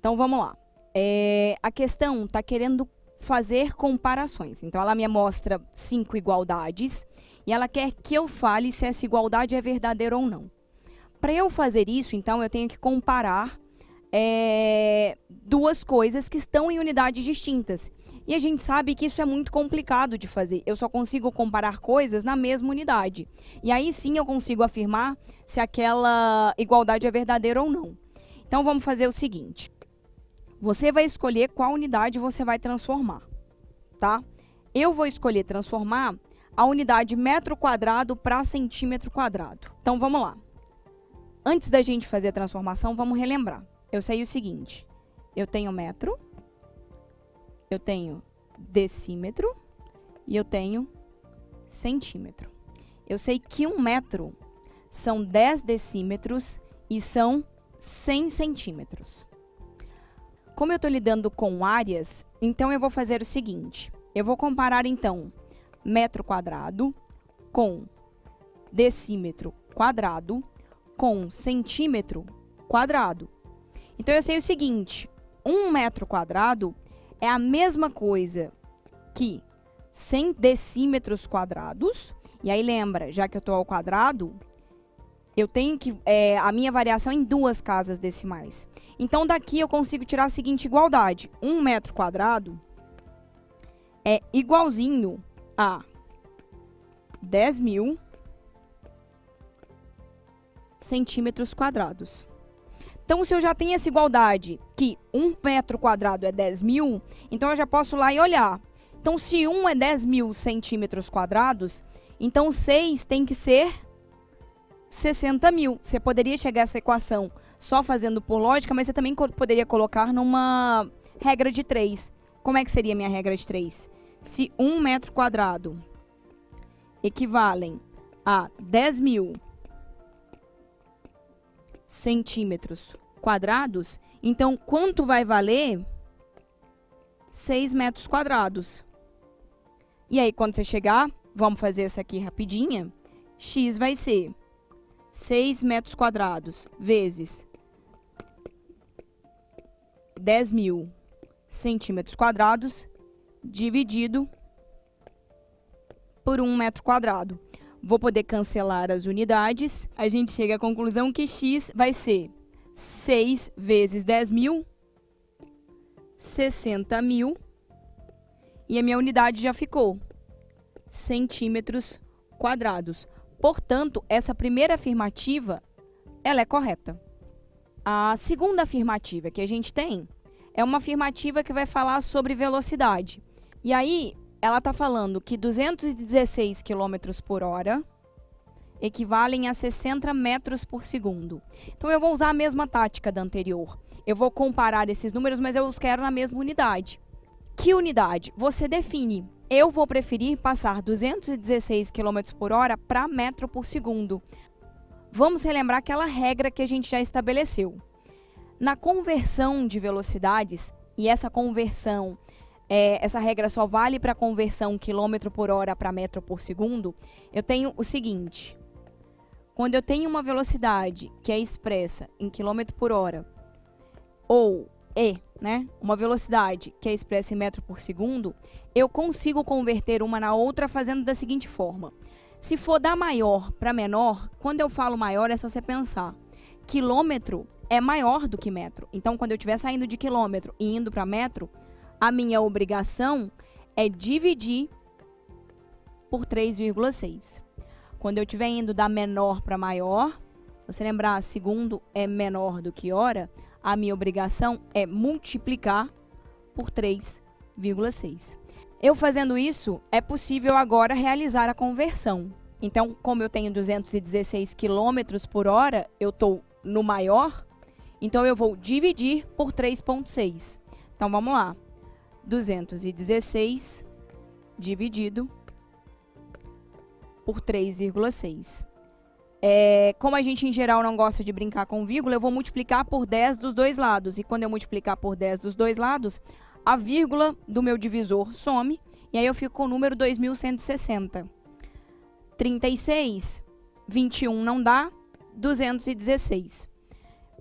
Então, vamos lá. A questão está querendo fazer comparações. Então, ela me mostra 5 igualdades e ela quer que eu fale se essa igualdade é verdadeira ou não. Para eu fazer isso, então, eu tenho que comparar duas coisas que estão em unidades distintas. E a gente sabe que isso é muito complicado de fazer. Eu só consigo comparar coisas na mesma unidade. E aí sim eu consigo afirmar se aquela igualdade é verdadeira ou não. Então, vamos fazer o seguinte. Você vai escolher qual unidade você vai transformar, tá? Eu vou escolher transformar a unidade metro quadrado para centímetro quadrado. Então, vamos lá. Antes da gente fazer a transformação, vamos relembrar. Eu sei o seguinte, eu tenho metro, eu tenho decímetro e eu tenho centímetro. Eu sei que 1 metro são 10 decímetros e são 100 centímetros. Como eu estou lidando com áreas, então eu vou fazer o seguinte. Eu vou comparar, então, metro quadrado com decímetro quadrado com centímetro quadrado. Então, eu sei o seguinte, 1 metro quadrado é a mesma coisa que 100 decímetros quadrados. E aí, lembra, já que eu estou ao quadrado, eu tenho que a minha variação em 2 casas decimais. Então, daqui eu consigo tirar a seguinte igualdade. 1 metro quadrado é igualzinho a 10.000 centímetros quadrados. Então, se eu já tenho essa igualdade, que 1 metro quadrado é 10.000, então eu já posso ir lá e olhar. Então, se 1 é 10.000 centímetros quadrados, então 6 tem que ser 60.000. Você poderia chegar a essa equação só fazendo por lógica, mas você também poderia colocar numa regra de 3. Como é que seria a minha regra de 3? Se 1 metro quadrado equivalem a 10.000 centímetros quadrados, então quanto vai valer 6 metros quadrados? E aí, quando você chegar, vamos fazer essa aqui rapidinha, x vai ser 6 metros quadrados vezes 10.000 centímetros quadrados dividido por 1 metro quadrado. Vou poder cancelar as unidades. A gente chega à conclusão que x vai ser 6 vezes 10.000, 60.000. E a minha unidade já ficou centímetros quadrados. Portanto, essa primeira afirmativa, ela é correta. A segunda afirmativa que a gente tem é uma afirmativa que vai falar sobre velocidade. E aí, ela está falando que 216 km por hora equivalem a 60 metros por segundo. Então, eu vou usar a mesma tática da anterior. Eu vou comparar esses números, mas eu os quero na mesma unidade. Que unidade? Você define. Eu vou preferir passar 216 km por hora para metro por segundo. Vamos relembrar aquela regra que a gente já estabeleceu. Na conversão de velocidades, e essa conversão, essa regra só vale para a conversão quilômetro por hora para metro por segundo, eu tenho o seguinte. Quando eu tenho uma velocidade que é expressa em quilômetro por hora, ou uma velocidade que é expressa em metro por segundo, eu consigo converter uma na outra fazendo da seguinte forma. Se for da maior para menor, quando eu falo maior é só você pensar. Quilômetro é maior do que metro. Então, quando eu estiver saindo de quilômetro e indo para metro, a minha obrigação é dividir por 3,6. Quando eu estiver indo da menor para maior, você lembrar, segundo é menor do que hora, a minha obrigação é multiplicar por 3,6. Eu fazendo isso, é possível agora realizar a conversão. Então, como eu tenho 216 km por hora, eu estou no maior, então eu vou dividir por 3,6. Então, vamos lá. 216 dividido por 3,6. Como a gente, em geral, não gosta de brincar com vírgula, eu vou multiplicar por 10 dos dois lados. E quando eu multiplicar por 10 dos dois lados, a vírgula do meu divisor some. E aí eu fico com o número 2.160. 36, 21 não dá, 216.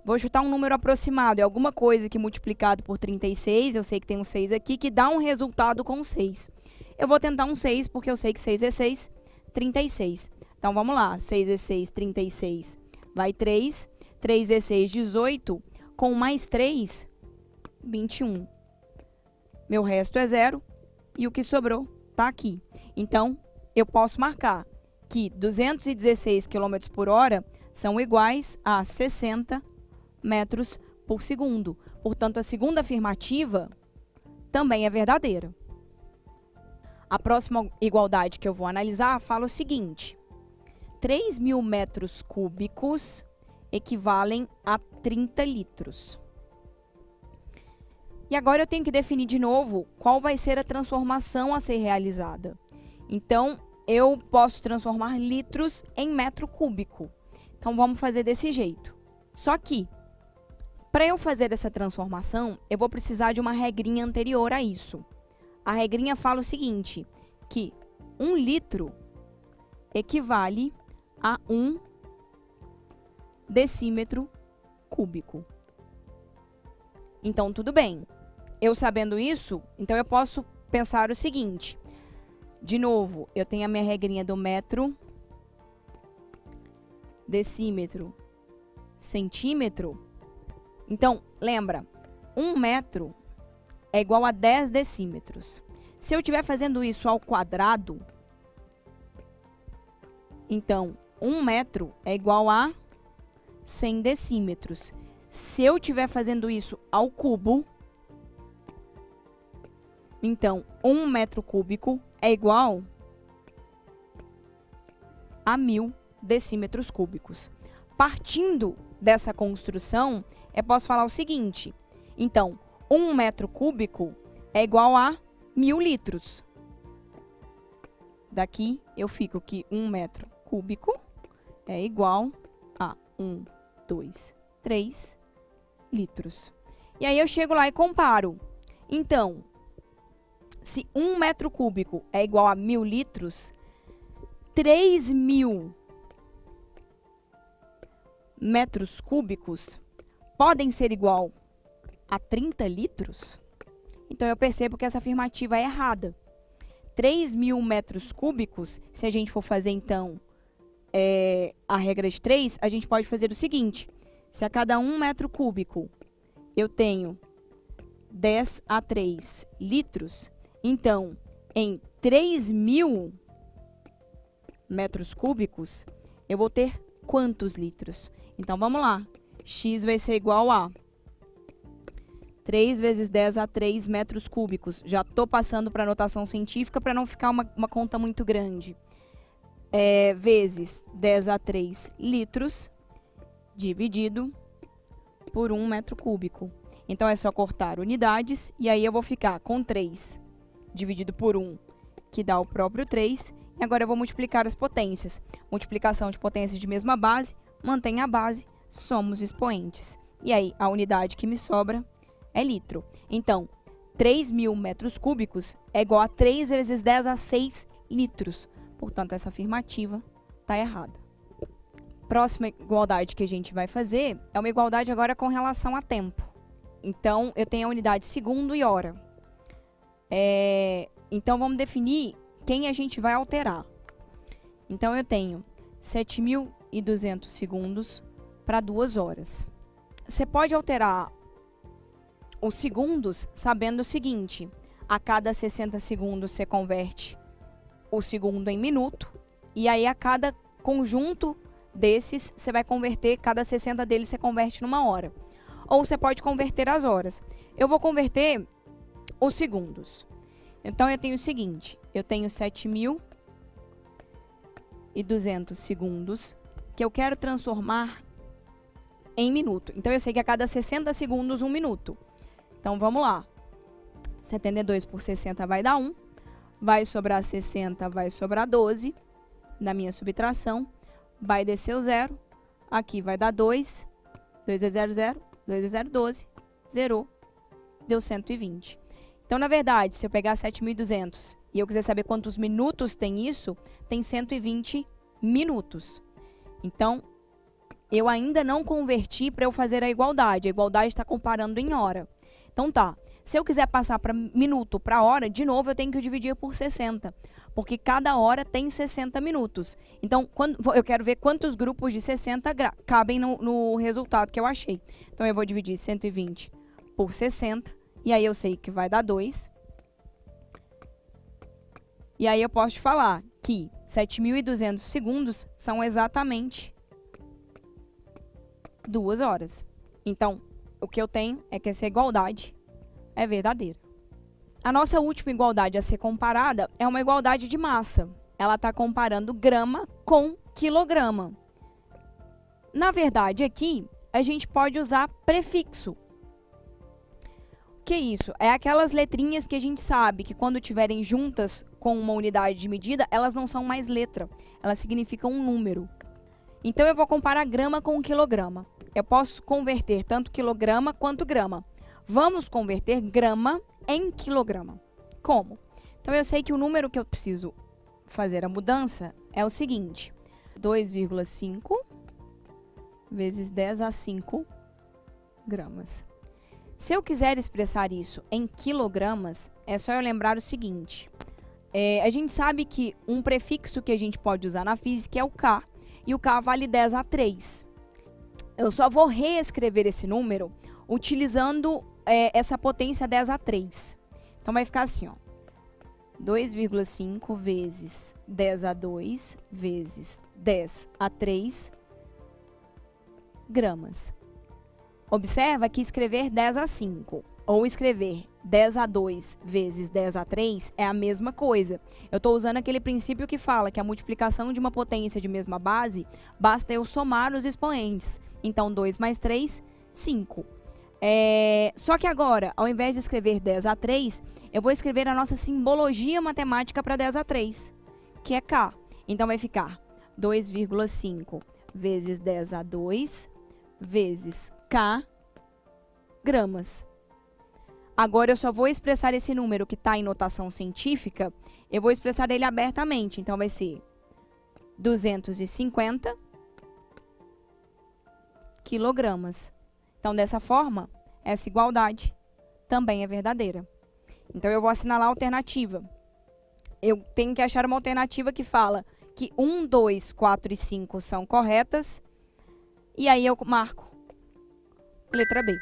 Vou chutar um número aproximado, é alguma coisa que multiplicado por 36, eu sei que tem um 6 aqui, que dá um resultado com 6. Eu vou tentar um 6, porque eu sei que 6 é 6, 36. Então, vamos lá, 6 é 6, 36, vai 3, 3 é 6, 18, com mais 3, 21. Meu resto é 0, e o que sobrou está aqui. Então, eu posso marcar que 216 km por hora são iguais a 60 metros por segundo. Portanto, a segunda afirmativa também é verdadeira. A próxima igualdade que eu vou analisar fala o seguinte: 3.000 metros cúbicos equivalem a 30 litros. E agora eu tenho que definir de novo qual vai ser a transformação a ser realizada. Então, eu posso transformar litros em metro cúbico. Então, vamos fazer desse jeito. Só que, para eu fazer essa transformação, eu vou precisar de uma regrinha anterior a isso. A regrinha fala o seguinte, que 1 litro equivale a 1 decímetro cúbico. Então, tudo bem. Eu sabendo isso, então eu posso pensar o seguinte. De novo, eu tenho a minha regrinha do metro, decímetro, centímetro. Então, lembra, 1 metro é igual a 10 decímetros. Se eu estiver fazendo isso ao quadrado, então, 1 metro é igual a 100 decímetros. Se eu estiver fazendo isso ao cubo, então, 1 metro cúbico é igual a 1.000 decímetros cúbicos. Partindo dessa construção, eu posso falar o seguinte. Então, 1 metro cúbico é igual a 1.000 litros. Daqui, eu fico que 1 metro cúbico é igual a 1, 2, 3 litros. E aí, eu chego lá e comparo. Então, se 1 metro cúbico é igual a 1.000 litros, 3.000 metros cúbicos podem ser igual a 30 litros? Então, eu percebo que essa afirmativa é errada. 3.000 metros cúbicos, se a gente for fazer, então, a regra de 3, a gente pode fazer o seguinte. Se a cada 1 metro cúbico eu tenho 10 a 3 litros, então, em 3.000 metros cúbicos, eu vou ter quantos litros? Então, vamos lá. X vai ser igual a 3 vezes 10 a 3 metros cúbicos. Já estou passando para a notação científica para não ficar uma conta muito grande. Vezes 10 a 3 litros, dividido por 1 metro cúbico. Então, é só cortar unidades, e aí eu vou ficar com 3 dividido por 1, que dá o próprio 3. E agora eu vou multiplicar as potências. Multiplicação de potências de mesma base, mantém a base, somos expoentes. E aí, a unidade que me sobra é litro. Então, 3.000 metros cúbicos é igual a 3 vezes 10 a 6 litros. Portanto, essa afirmativa está errada. Próxima igualdade que a gente vai fazer é uma igualdade agora com relação a tempo. Então, eu tenho a unidade segundo e hora. Então, vamos definir quem a gente vai alterar. Então, eu tenho 7.200 segundos para 2 horas. Você pode alterar os segundos sabendo o seguinte. A cada 60 segundos, você converte o segundo em minuto. E aí, a cada conjunto desses, você vai converter, cada 60 deles, você converte numa hora. Ou você pode converter as horas. Eu vou converter os segundos. Então, eu tenho o seguinte. Eu tenho 7.200 segundos que eu quero transformar em minuto. Então, eu sei que a cada 60 segundos, 1 minuto. Então, vamos lá. 72 por 60 vai dar 1. Vai sobrar 60, vai sobrar 12. Na minha subtração, vai descer o 0. Aqui vai dar 2. 2 é 0, 0. 2 é 0, 12. Zerou. Deu 120. Então, na verdade, se eu pegar 7.200 e eu quiser saber quantos minutos tem isso, tem 120 minutos. Então, eu ainda não converti para eu fazer a igualdade. A igualdade está comparando em hora. Então tá, se eu quiser passar para minuto para hora, de novo eu tenho que dividir por 60, porque cada hora tem 60 minutos. Então, eu quero ver quantos grupos de 60 cabem no resultado que eu achei. Então, eu vou dividir 120 por 60, e aí eu sei que vai dar 2. E aí eu posso te falar que 7.200 segundos são exatamente 2 horas. Então, o que eu tenho é que essa igualdade é verdadeira. A nossa última igualdade a ser comparada é uma igualdade de massa. Ela está comparando grama com quilograma. Na verdade, aqui, a gente pode usar prefixo. O que é isso? É aquelas letrinhas que a gente sabe que quando estiverem juntas com uma unidade de medida, elas não são mais letra. Elas significam um número. Então, eu vou comparar grama com quilograma. Eu posso converter tanto quilograma quanto grama. Vamos converter grama em quilograma. Como? Então, eu sei que o número que eu preciso fazer a mudança é o seguinte. 2,5 vezes 10 a 5 gramas. Se eu quiser expressar isso em quilogramas, é só eu lembrar o seguinte. A gente sabe que um prefixo que a gente pode usar na física é o K. E o K vale 10 a 3. Eu só vou reescrever esse número utilizando essa potência 10 a 3. Então, vai ficar assim, ó. 2,5 vezes 10 a 2 vezes 10 a 3 gramas. Observa que escrever 10 a 5 ou escrever 10 a 2 vezes 10 a 3 é a mesma coisa. Eu estou usando aquele princípio que fala que a multiplicação de uma potência de mesma base, basta eu somar os expoentes. Então, 2 mais 3, 5. Só que agora, ao invés de escrever 10 a 3, eu vou escrever a nossa simbologia matemática para 10 a 3, que é K. Então, vai ficar 2,5 vezes 10 a 2 vezes K gramas. Agora, eu só vou expressar esse número que está em notação científica, eu vou expressar ele abertamente. Então, vai ser 250 quilogramas. Então, dessa forma, essa igualdade também é verdadeira. Então, eu vou assinalar a alternativa. Eu tenho que achar uma alternativa que fala que 1, 2, 4 e 5 são corretas. E aí, eu marco letra B.